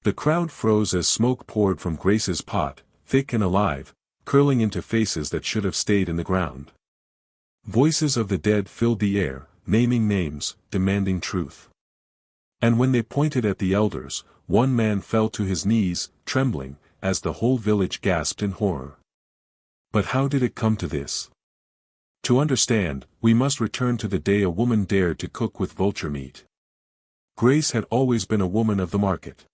The crowd froze as smoke poured from Grace's pot, thick and alive, curling into faces that should have stayed in the ground. Voices of the dead filled the air, naming names, demanding truth. And when they pointed at the elders, one man fell to his knees, trembling, as the whole village gasped in horror. But how did it come to this? To understand, we must return to the day a woman dared to cook with vulture meat. Grace had always been a woman of the market.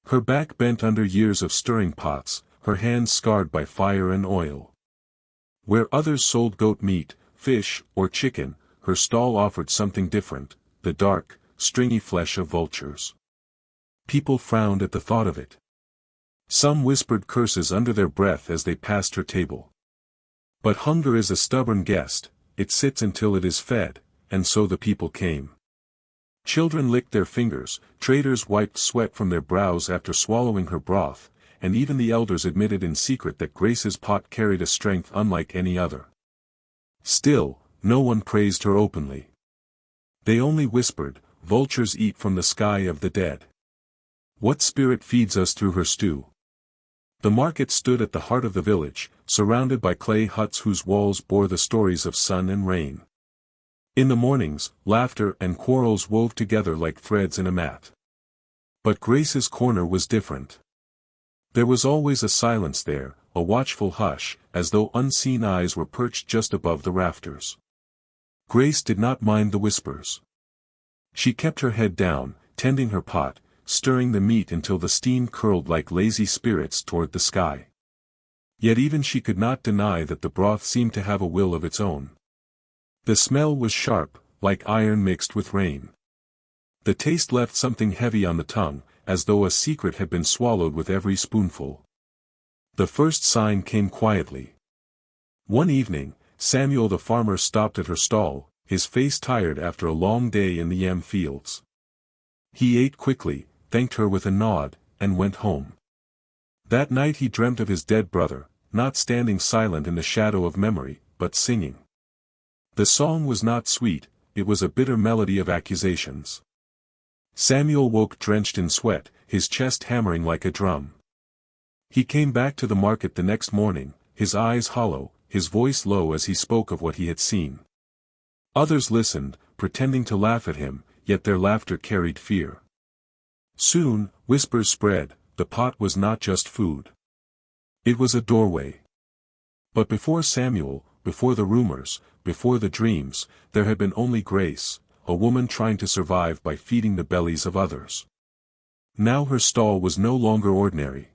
Her back bent under years of stirring pots, her hands scarred by fire and oil. Where others sold goat meat, fish, or chicken, her stall offered something different, the dark, stringy flesh of vultures. People frowned at the thought of it. Some whispered curses under their breath as they passed her table. But hunger is a stubborn guest, it sits until it is fed, and so the people came. Children licked their fingers, traders wiped sweat from their brows after swallowing her broth, and even the elders admitted in secret that Grace's pot carried a strength unlike any other. Still, no one praised her openly. They only whispered, "Vultures eat from the sky of the dead. What spirit feeds us through her stew?" The market stood at the heart of the village, surrounded by clay huts whose walls bore the stories of sun and rain. In the mornings, laughter and quarrels wove together like threads in a mat. But Grace's corner was different. There was always a silence there, a watchful hush, as though unseen eyes were perched just above the rafters. Grace did not mind the whispers. She kept her head down, tending her pot, stirring the meat until the steam curled like lazy spirits toward the sky. Yet even she could not deny that the broth seemed to have a will of its own. The smell was sharp, like iron mixed with rain. The taste left something heavy on the tongue, as though a secret had been swallowed with every spoonful. The first sign came quietly. One evening, Samuel the farmer stopped at her stall, his face tired after a long day in the yam fields. He ate quickly, thanked her with a nod, and went home. That night he dreamt of his dead brother, not standing silent in the shadow of memory, but singing. The song was not sweet, it was a bitter melody of accusations. Samuel woke drenched in sweat, his chest hammering like a drum. He came back to the market the next morning, his eyes hollow, his voice low as he spoke of what he had seen. Others listened, pretending to laugh at him, yet their laughter carried fear. Soon, whispers spread, the pot was not just food. It was a doorway. But before Samuel, before the rumors, before the dreams, there had been only Grace, a woman trying to survive by feeding the bellies of others. Now her stall was no longer ordinary.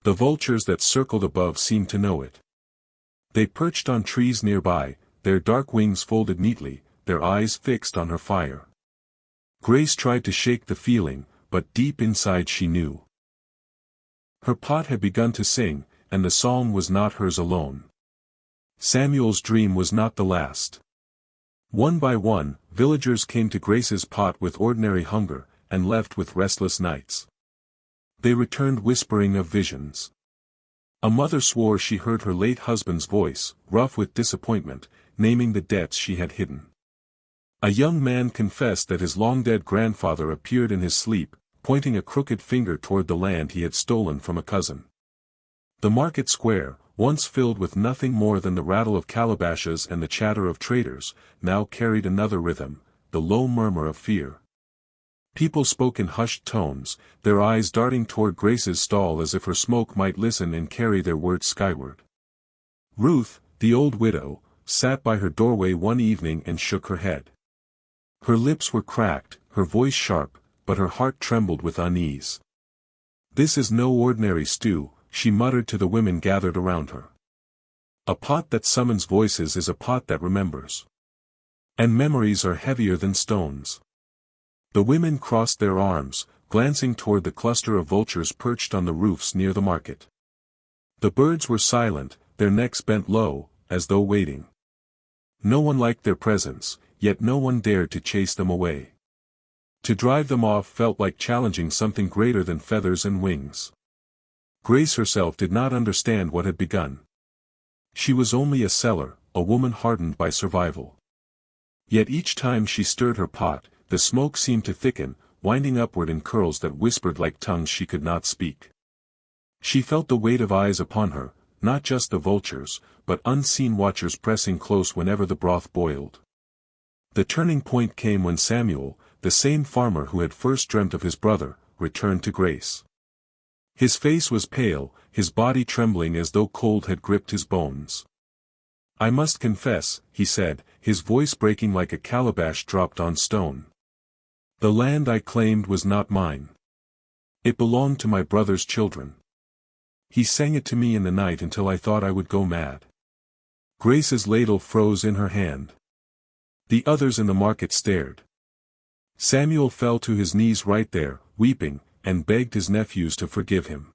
The vultures that circled above seemed to know it. They perched on trees nearby, their dark wings folded neatly, their eyes fixed on her fire. Grace tried to shake the feeling, but deep inside she knew. Her pot had begun to sing, and the song was not hers alone. Samuel's dream was not the last. One by one, villagers came to Grace's pot with ordinary hunger, and left with restless nights. They returned whispering of visions. A mother swore she heard her late husband's voice, rough with disappointment, naming the debts she had hidden. A young man confessed that his long-dead grandfather appeared in his sleep, pointing a crooked finger toward the land he had stolen from a cousin. The market square, once filled with nothing more than the rattle of calabashes and the chatter of traders, now carried another rhythm, the low murmur of fear. People spoke in hushed tones, their eyes darting toward Grace's stall as if her smoke might listen and carry their words skyward. Ruth, the old widow, sat by her doorway one evening and shook her head. Her lips were cracked, her voice sharp, but her heart trembled with unease. "This is no ordinary stew," she muttered to the women gathered around her. "A pot that summons voices is a pot that remembers. And memories are heavier than stones." The women crossed their arms, glancing toward the cluster of vultures perched on the roofs near the market. The birds were silent, their necks bent low, as though waiting. No one liked their presence, yet no one dared to chase them away. To drive them off felt like challenging something greater than feathers and wings. Grace herself did not understand what had begun. She was only a seller, a woman hardened by survival. Yet each time she stirred her pot, the smoke seemed to thicken, winding upward in curls that whispered like tongues she could not speak. She felt the weight of eyes upon her, not just the vultures, but unseen watchers pressing close whenever the broth boiled. The turning point came when Samuel, the same farmer who had first dreamt of his brother, returned to Grace. His face was pale, his body trembling as though cold had gripped his bones. "I must confess," he said, his voice breaking like a calabash dropped on stone. "The land I claimed was not mine. It belonged to my brother's children. He sang it to me in the night until I thought I would go mad." Grace's ladle froze in her hand. The others in the market stared. Samuel fell to his knees right there, weeping, and begged his nephews to forgive him.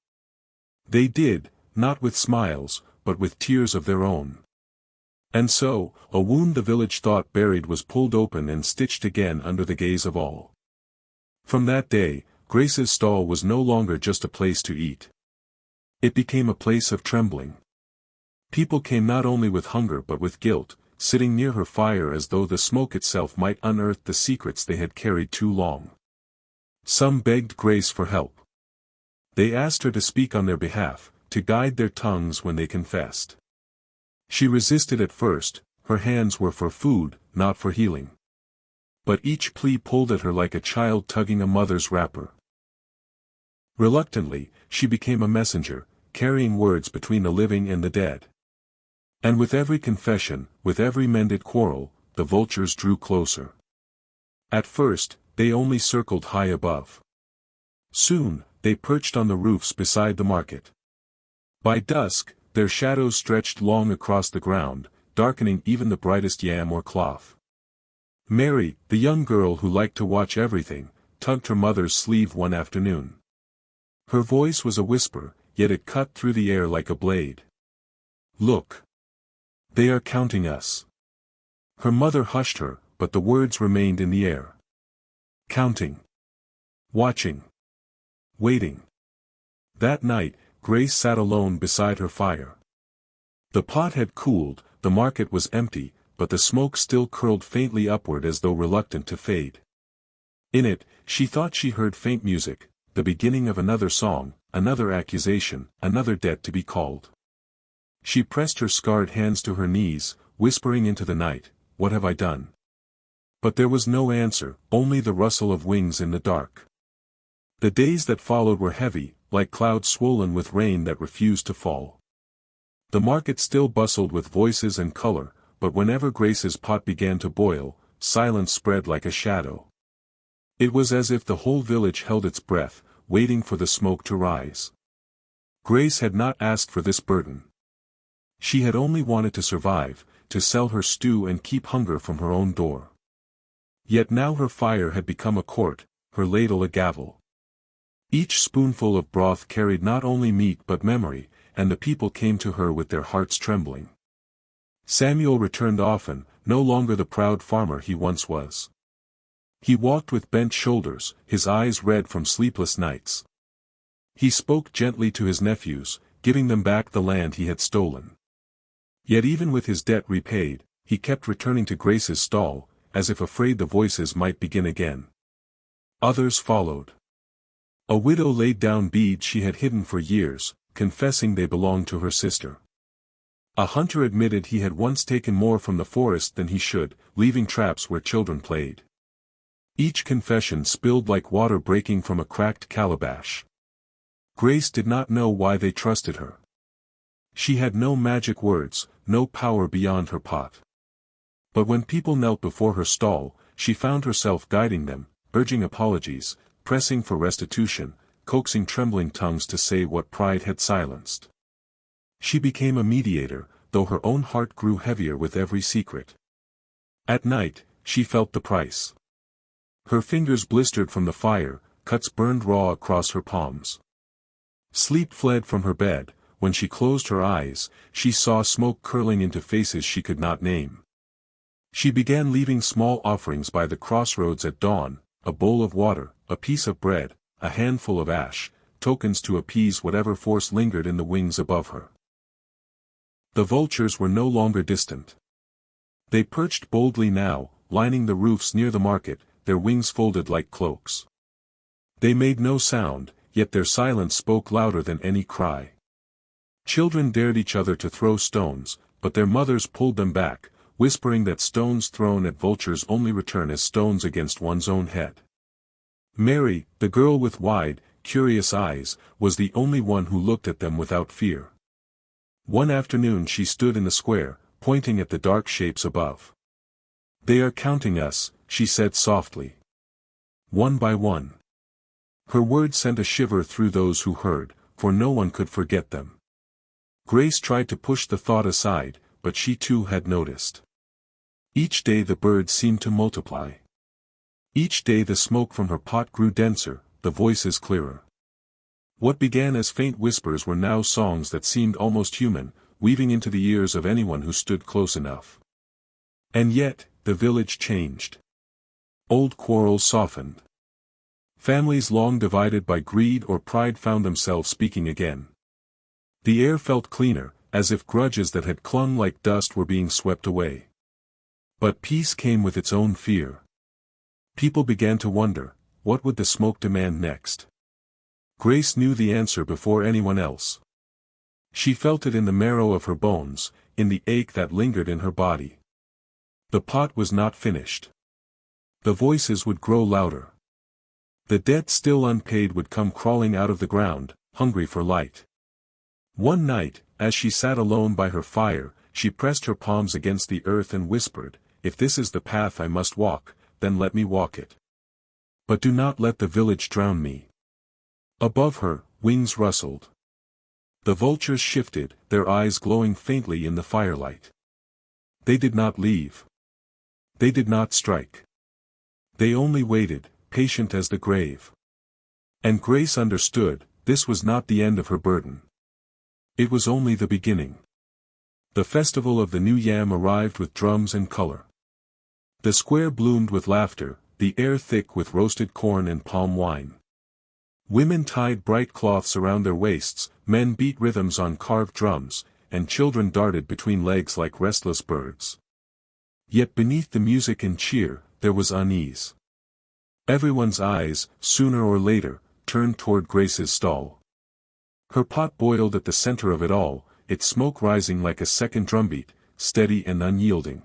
They did, not with smiles, but with tears of their own. And so, a wound the village thought buried was pulled open and stitched again under the gaze of all. From that day, Grace's stall was no longer just a place to eat. It became a place of trembling. People came not only with hunger but with guilt, sitting near her fire as though the smoke itself might unearth the secrets they had carried too long. Some begged Grace for help. They asked her to speak on their behalf, to guide their tongues when they confessed. She resisted at first, her hands were for food, not for healing. But each plea pulled at her like a child tugging a mother's wrapper. Reluctantly, she became a messenger, carrying words between the living and the dead. And with every confession, with every mended quarrel, the vultures drew closer. At first, they only circled high above. Soon, they perched on the roofs beside the market. By dusk, their shadows stretched long across the ground, darkening even the brightest yam or cloth. Mary, the young girl who liked to watch everything, tugged her mother's sleeve one afternoon. Her voice was a whisper, yet it cut through the air like a blade. "Look! They are counting us." Her mother hushed her, but the words remained in the air. Counting. Watching. Waiting. That night, Grace sat alone beside her fire. The pot had cooled, the market was empty, but the smoke still curled faintly upward as though reluctant to fade. In it, she thought she heard faint music, the beginning of another song, another accusation, another debt to be called. She pressed her scarred hands to her knees, whispering into the night, "What have I done?" But there was no answer, only the rustle of wings in the dark. The days that followed were heavy, like clouds swollen with rain that refused to fall. The market still bustled with voices and color, but whenever Grace's pot began to boil, silence spread like a shadow. It was as if the whole village held its breath, waiting for the smoke to rise. Grace had not asked for this burden. She had only wanted to survive, to sell her stew and keep hunger from her own door. Yet now her fire had become a court, her ladle a gavel. Each spoonful of broth carried not only meat but memory, and the people came to her with their hearts trembling. Samuel returned often, no longer the proud farmer he once was. He walked with bent shoulders, his eyes red from sleepless nights. He spoke gently to his nephews, giving them back the land he had stolen. Yet even with his debt repaid, he kept returning to Grace's stall, as if afraid the voices might begin again. Others followed. A widow laid down beads she had hidden for years, confessing they belonged to her sister. A hunter admitted he had once taken more from the forest than he should, leaving traps where children played. Each confession spilled like water breaking from a cracked calabash. Grace did not know why they trusted her. She had no magic words, no power beyond her pot. But when people knelt before her stall, she found herself guiding them, urging apologies, pressing for restitution, coaxing trembling tongues to say what pride had silenced. She became a mediator, though her own heart grew heavier with every secret. At night, she felt the price. Her fingers blistered from the fire, cuts burned raw across her palms. Sleep fled from her bed. When she closed her eyes, she saw smoke curling into faces she could not name. She began leaving small offerings by the crossroads at dawn, a bowl of water, a piece of bread, a handful of ash, tokens to appease whatever force lingered in the wings above her. The vultures were no longer distant. They perched boldly now, lining the roofs near the market, their wings folded like cloaks. They made no sound, yet their silence spoke louder than any cry. Children dared each other to throw stones, but their mothers pulled them back, whispering that stones thrown at vultures only return as stones against one's own head. Mary, the girl with wide, curious eyes, was the only one who looked at them without fear. One afternoon she stood in the square, pointing at the dark shapes above. "They are counting us," she said softly. "One by one." Her words sent a shiver through those who heard, for no one could forget them. Grace tried to push the thought aside, but she too had noticed. Each day the birds seemed to multiply. Each day the smoke from her pot grew denser, the voices clearer. What began as faint whispers were now songs that seemed almost human, weaving into the ears of anyone who stood close enough. And yet, the village changed. Old quarrels softened. Families long divided by greed or pride found themselves speaking again. The air felt cleaner, as if grudges that had clung like dust were being swept away. But peace came with its own fear. People began to wonder, what would the smoke demand next? Grace knew the answer before anyone else. She felt it in the marrow of her bones, in the ache that lingered in her body. The pot was not finished. The voices would grow louder. The debt still unpaid would come crawling out of the ground, hungry for light. One night, as she sat alone by her fire, she pressed her palms against the earth and whispered, "If this is the path I must walk, then let me walk it. But do not let the village drown me." Above her, wings rustled. The vultures shifted, their eyes glowing faintly in the firelight. They did not leave. They did not strike. They only waited, patient as the grave. And Grace understood, this was not the end of her burden. It was only the beginning. The festival of the new yam arrived with drums and color. The square bloomed with laughter, the air thick with roasted corn and palm wine. Women tied bright cloths around their waists, men beat rhythms on carved drums, and children darted between legs like restless birds. Yet beneath the music and cheer, there was unease. Everyone's eyes, sooner or later, turned toward Grace's stall. Her pot boiled at the center of it all, its smoke rising like a second drumbeat, steady and unyielding.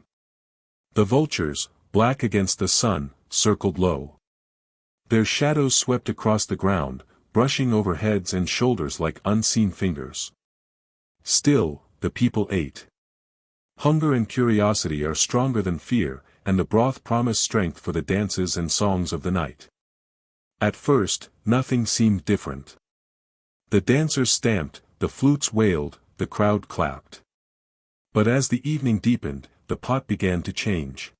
The vultures, black against the sun, circled low. Their shadows swept across the ground, brushing over heads and shoulders like unseen fingers. Still, the people ate. Hunger and curiosity are stronger than fear, and the broth promised strength for the dances and songs of the night. At first, nothing seemed different. The dancers stamped, the flutes wailed, the crowd clapped. But as the evening deepened, the pot began to change.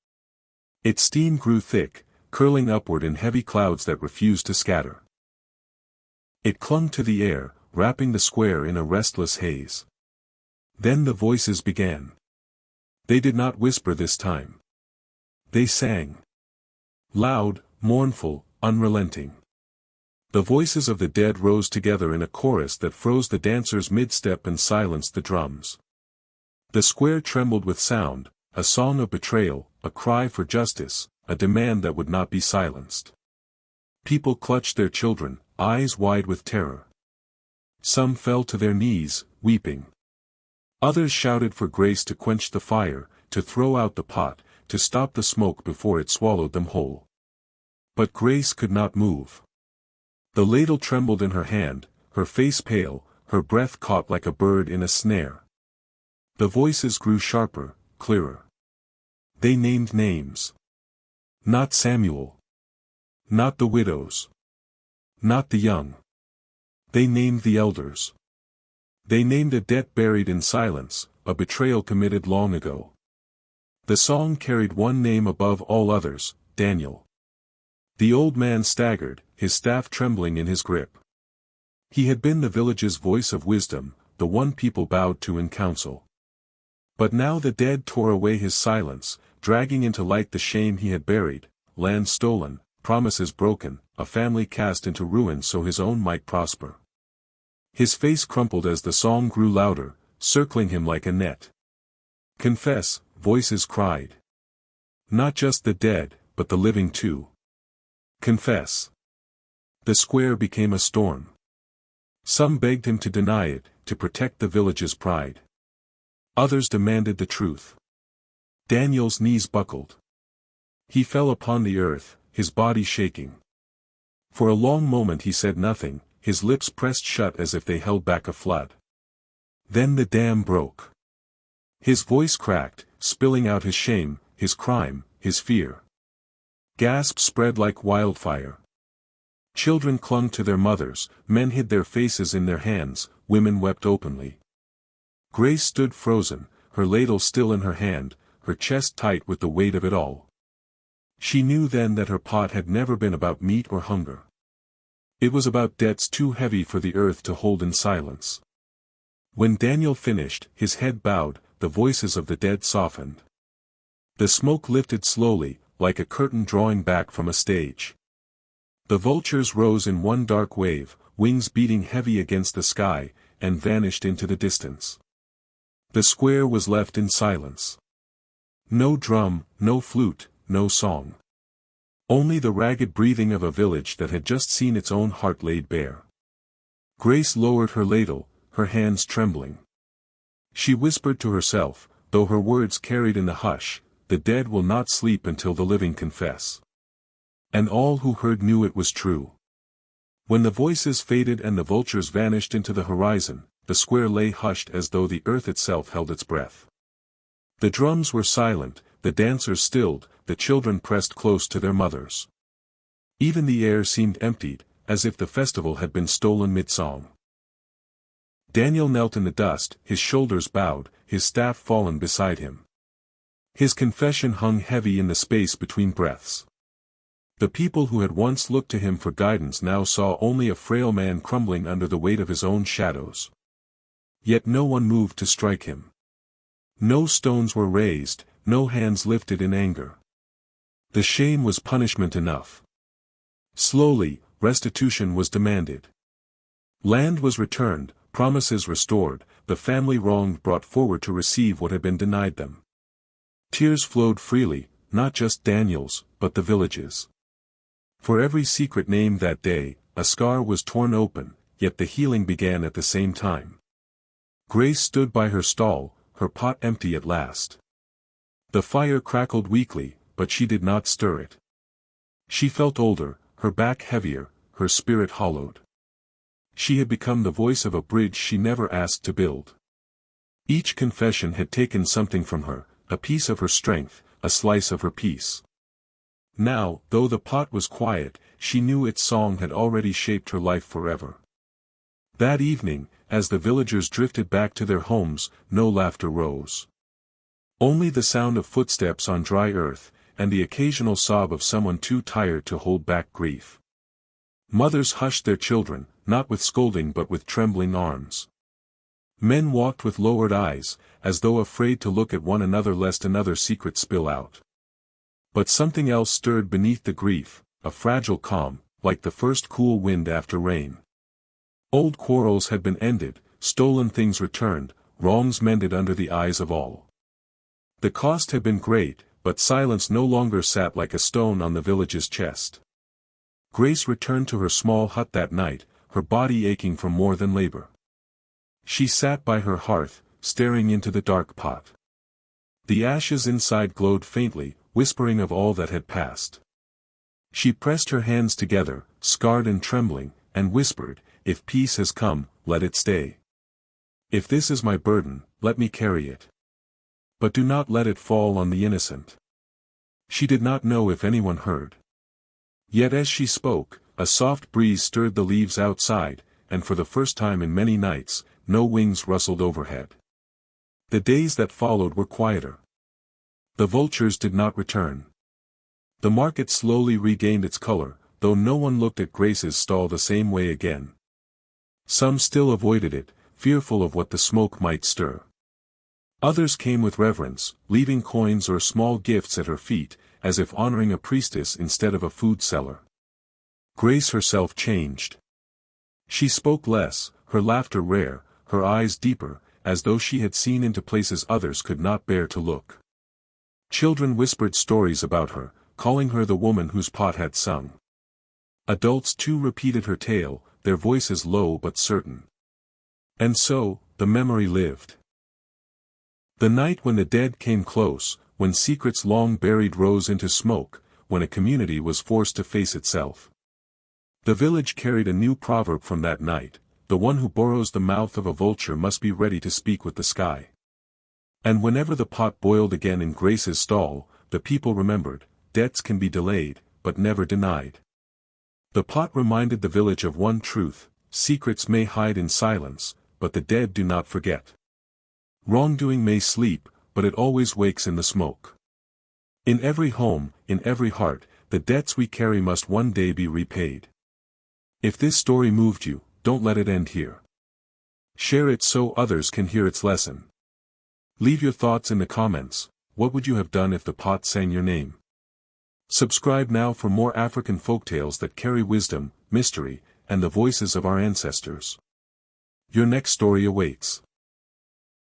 Its steam grew thick, curling upward in heavy clouds that refused to scatter. It clung to the air, wrapping the square in a restless haze. Then the voices began. They did not whisper this time. They sang. Loud, mournful, unrelenting. The voices of the dead rose together in a chorus that froze the dancers mid-step and silenced the drums. The square trembled with sound, a song of betrayal, a cry for justice, a demand that would not be silenced. People clutched their children, eyes wide with terror. Some fell to their knees, weeping. Others shouted for Grace to quench the fire, to throw out the pot, to stop the smoke before it swallowed them whole. But Grace could not move. The ladle trembled in her hand, her face pale, her breath caught like a bird in a snare. The voices grew sharper, clearer. They named names. Not Samuel. Not the widows. Not the young. They named the elders. They named a debt buried in silence, a betrayal committed long ago. The song carried one name above all others, Daniel. The old man staggered, his staff trembling in his grip. He had been the village's voice of wisdom, the one people bowed to in council. But now the dead tore away his silence, dragging into light the shame he had buried, land stolen, promises broken, a family cast into ruin so his own might prosper. His face crumpled as the song grew louder, circling him like a net. Confess, voices cried. Not just the dead, but the living too. Confess. The square became a storm. Some begged him to deny it, to protect the village's pride. Others demanded the truth. Daniel's knees buckled. He fell upon the earth, his body shaking. For a long moment he said nothing, his lips pressed shut as if they held back a flood. Then the dam broke. His voice cracked, spilling out his shame, his crime, his fear. Gasps spread like wildfire. Children clung to their mothers, men hid their faces in their hands, women wept openly. Grace stood frozen, her ladle still in her hand, her chest tight with the weight of it all. She knew then that her pot had never been about meat or hunger. It was about debts too heavy for the earth to hold in silence. When Daniel finished, his head bowed, the voices of the dead softened. The smoke lifted slowly, like a curtain drawing back from a stage. The vultures rose in one dark wave, wings beating heavy against the sky, and vanished into the distance. The square was left in silence. No drum, no flute, no song. Only the ragged breathing of a village that had just seen its own heart laid bare. Grace lowered her ladle, her hands trembling. She whispered to herself, though her words carried in the hush, "The dead will not sleep until the living confess." And all who heard knew it was true. When the voices faded and the vultures vanished into the horizon, the square lay hushed as though the earth itself held its breath. The drums were silent, the dancers stilled, the children pressed close to their mothers. Even the air seemed emptied, as if the festival had been stolen mid-song. Daniel knelt in the dust, his shoulders bowed, his staff fallen beside him. His confession hung heavy in the space between breaths. The people who had once looked to him for guidance now saw only a frail man crumbling under the weight of his own shadows. Yet no one moved to strike him. No stones were raised, no hands lifted in anger. The shame was punishment enough. Slowly, restitution was demanded. Land was returned, promises restored, the family wronged brought forward to receive what had been denied them. Tears flowed freely, not just Daniel's, but the village's. For every secret named that day, a scar was torn open, yet the healing began at the same time. Grace stood by her stall, her pot empty at last. The fire crackled weakly, but she did not stir it. She felt older, her back heavier, her spirit hollowed. She had become the voice of a bridge she never asked to build. Each confession had taken something from her, a piece of her strength, a slice of her peace. Now, though the pot was quiet, she knew its song had already shaped her life forever. That evening, as the villagers drifted back to their homes, no laughter rose. Only the sound of footsteps on dry earth, and the occasional sob of someone too tired to hold back grief. Mothers hushed their children, not with scolding but with trembling arms. Men walked with lowered eyes, as though afraid to look at one another lest another secret spill out. But something else stirred beneath the grief, a fragile calm, like the first cool wind after rain. Old quarrels had been ended, stolen things returned, wrongs mended under the eyes of all. The cost had been great, but silence no longer sat like a stone on the village's chest. Grace returned to her small hut that night, her body aching from more than labor. She sat by her hearth, staring into the dark pot. The ashes inside glowed faintly, whispering of all that had passed. She pressed her hands together, scarred and trembling, and whispered, "If peace has come, let it stay. If this is my burden, let me carry it. But do not let it fall on the innocent." She did not know if anyone heard. Yet as she spoke, a soft breeze stirred the leaves outside, and for the first time in many nights, no wings rustled overhead. The days that followed were quieter. The vultures did not return. The market slowly regained its color, though no one looked at Grace's stall the same way again. Some still avoided it, fearful of what the smoke might stir. Others came with reverence, leaving coins or small gifts at her feet, as if honoring a priestess instead of a food seller. Grace herself changed. She spoke less, her laughter rare, her eyes deeper, as though she had seen into places others could not bear to look. Children whispered stories about her, calling her the woman whose pot had sung. Adults too repeated her tale, their voices low but certain. And so, the memory lived. The night when the dead came close, when secrets long buried rose into smoke, when a community was forced to face itself. The village carried a new proverb from that night: the one who borrows the mouth of a vulture must be ready to speak with the sky. And whenever the pot boiled again in Grace's stall, the people remembered, debts can be delayed, but never denied. The pot reminded the village of one truth: secrets may hide in silence, but the dead do not forget. Wrongdoing may sleep, but it always wakes in the smoke. In every home, in every heart, the debts we carry must one day be repaid. If this story moved you, don't let it end here. Share it so others can hear its lesson. Leave your thoughts in the comments. What would you have done if the pot sang your name? Subscribe now for more African folktales that carry wisdom, mystery, and the voices of our ancestors. Your next story awaits.